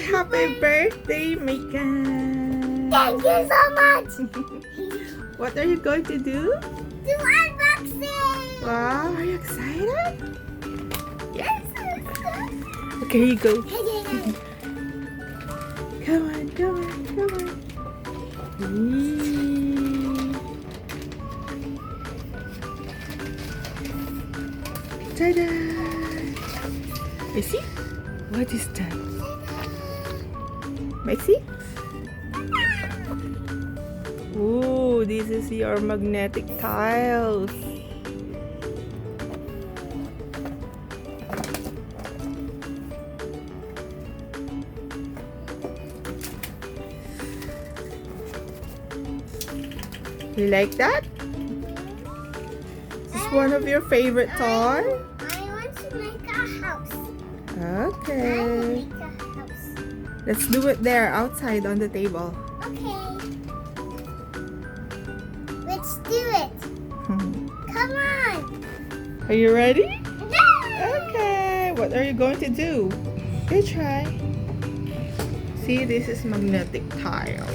Happy birthday, Maegan! Thank you so much! What are you going to do? Do unboxing! Wow, are you excited? Yes! Okay, here you go. Come on, come on, come on. Ta-da! You see? What is that? Maxie? Oh, this is your magnetic tiles. You like that? Is this one of your favorite toys? I want to make a house. Okay. Make a house. Let's do it there, outside on the table. Okay. Let's do it. Come on. Are you ready? Yeah. Okay. What are you going to do? Good try. See, this is magnetic tile.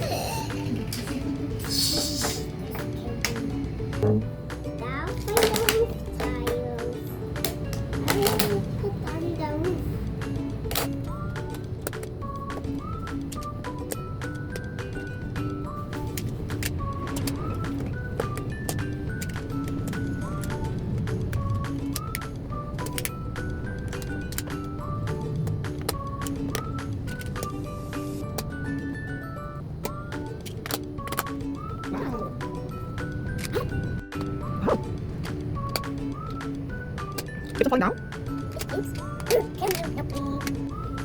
Now for the roof tiles. I will put on the roof. It's fun now.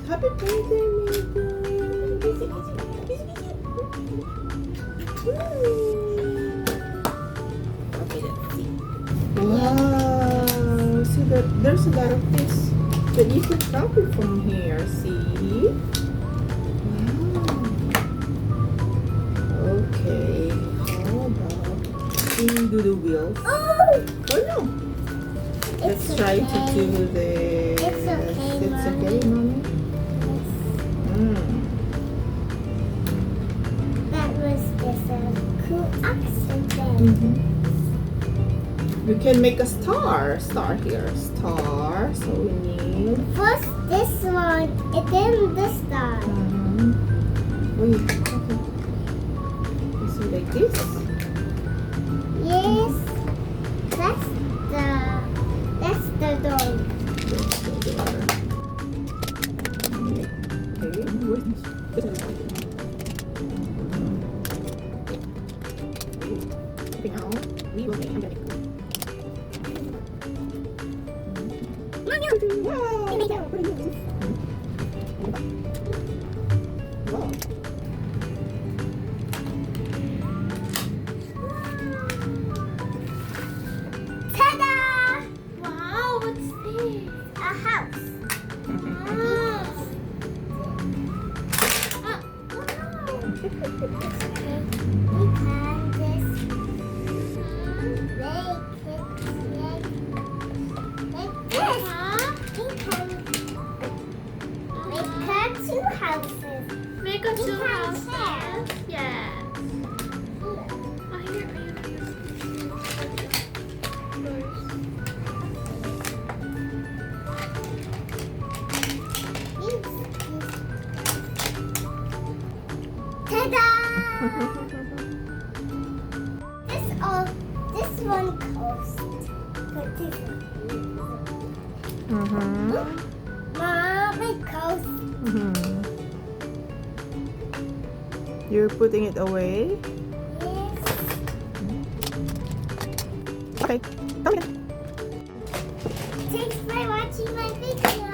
Happy birthday, Wow! See that there's a lot of things that you can copy from here. See? Wow. Okay. How about can you do the wheels? Oh! Oh no! Let's try to do this. It's okay, It's Mommy. okay, Mommy? That was just a cool accident. We can make a star. Star here. Star. So we need. First this one, and then this star. Wait. Okay. So like this. Yes. That's the door. That's the door. Okay. Okay, now we will make it. Wow. Ta-da! Wow, what's this? A house. Make a two houses. Yeah. Oh, here. Ta-da! This one cost. But this one. Mom, it costs. You're putting it away? Yes. Okay. Come here. Thanks for watching my video.